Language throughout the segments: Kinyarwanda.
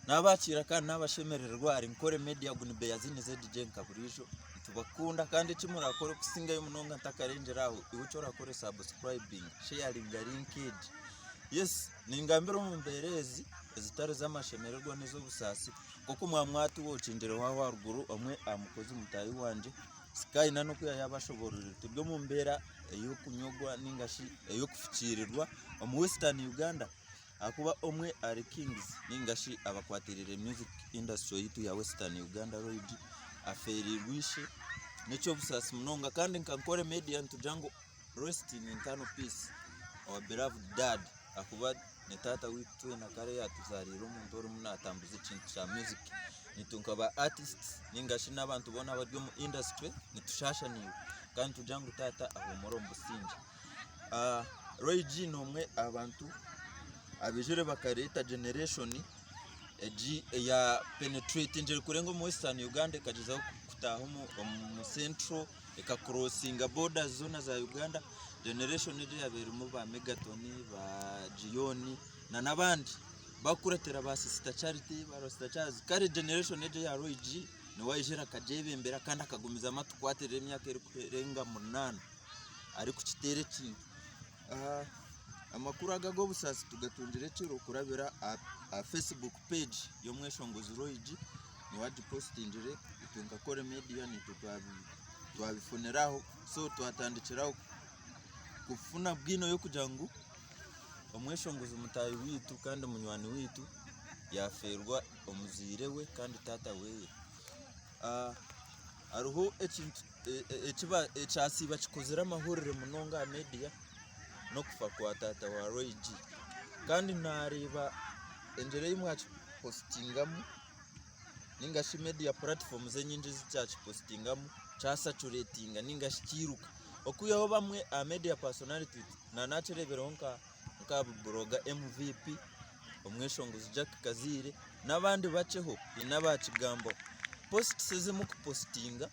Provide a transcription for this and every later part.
nabakira kandi nabashemererwa ari nkore media gunbe yazini ZDJ Nkaburijo tubakunda kandi kimurakora kusinga y'umunonga ntakarenjera aho iwucyo rakore subscribing sharing linkage. Yes ningambira umumberezi ezitare z'amashemererwa nizo busasi kuko mwamwatu wocinjere wa ruguru omwe amukozi mutayi wanje Sky nano kuya yabashoborere tubyo mumbera eyo kunyogwa ningashi eyo kufikirirwa mu Western Uganda akuba omwe ari Kings ningashi abakwatirire music industry yitu ya Western Uganda roid aferi rwishe necho busasi munonga kandi nkankore media ntujango rest in internal peace our beloved dad akuba ne tata witu na kare yatuzarira umuntu uri munatambuza ikintu cha music nitunkaba artists ningashi nabantu bona abadyo mu industry nitushashaniwe kandi tujango tata ahomoro mbusinje Roy nomwe abantu abijure bakareta generation eji ya penetrate nje kurengo mu Western Uganda kajiza kutaho mu central eka crossing border zona za Uganda generation eje yabera mu ba Megatoni ba Gioni na nabandi bakuretera ba Sister Charity ba Sister Charles kare generation eje ya Roy ni wayijera kajebe mbera kandi akagumiza amatwatere imyaka irenga 8 ari ku kitere kintu amakuru agago busasi tugatungire ciro kurabira a Facebook page yo mweshongozi Roy ni wadi postingire itunga kore media ni twabifuneraho so twatandikiraho kufuna bwino yo kujangu omweshongozi mutayi witu kandi munywani witu yaferwa omuzirewe kandi tata weye aruho ekiba echasiba kikozera amahurire munonga media no kufa kwa tata wa Roy kandi nareba enjere yimwachi postingamu ningashi media platforms enyinji zichachi postingamu cha saturatinga ningashi kiruka okuyaho bamwe a media personality na nacherebero nka blogger MVP omweshongozi Jack Kazire nabandi baceho inabakigambo post sezimu kupostinga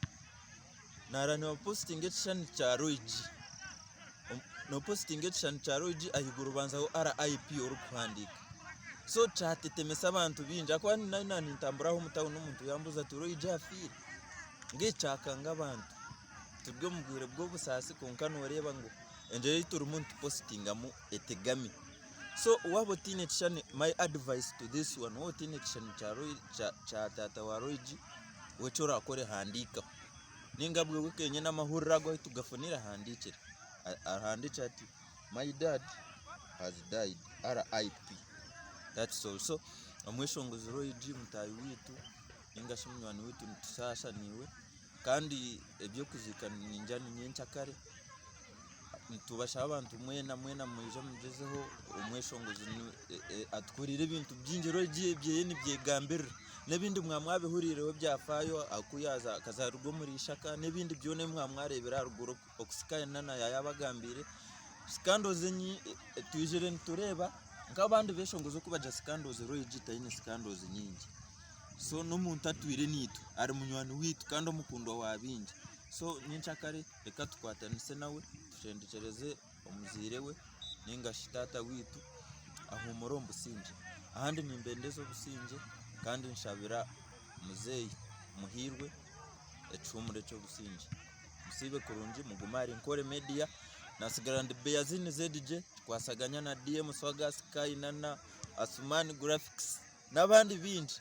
narani wa postinga chani cha Roy no postinga chani cha Roy ayiguru banzaho RIP orukwandika so chatetemesa abantu binja kwa nani ntamburaho mutawo n'umuntu yambuza ati Roy afire ngecakanga abantu tubwo mugwire bwo busasi konkano wareba ngo enje yituru umuntu postinga mu etegami so wabo tine chani my advice to this one wo tine chani cha Roy cha tata wa Roy wechora akore handika ningabwe wikenye n'amahurira go tugafunira handikira handikira ati my dad has died RIP. That's also amweshongozi Roy mutayi witu ingashi munywani witu ntusasha niwe kandi ebyo kuzikana ninjani nyencha kare nitubasha abantu mwena muje mugezeho umweshongozi atkurire ibintu byinje Roy byeye nibyegambira nebindi mwamwabihurireho byafayo akuyaza kazarugo muri shaka nebindi byone mwamwarebera ruguru okusikaye nana yayabagambire scandals enyi twijere ntureba nk'abandi beshongozo kubaja scandals Roy tayine scandals nyingi so n'umuntu atwire nitu ari munywani witu kandi omukundwa wabinje so nyenchakare reka tukwatanise nawe tushendekereze omuzirewe ningashi tata witu ahumoro mbusinje ahandi nimbendezo businje kandi nshabira muzeyi muhirwe ecumure cyo businje musibe kurunji mugumari nkore media nasigarande Beyazini ZDJ twasaganya na DM Swaga Sky nana Asumani Graphics nabandi binji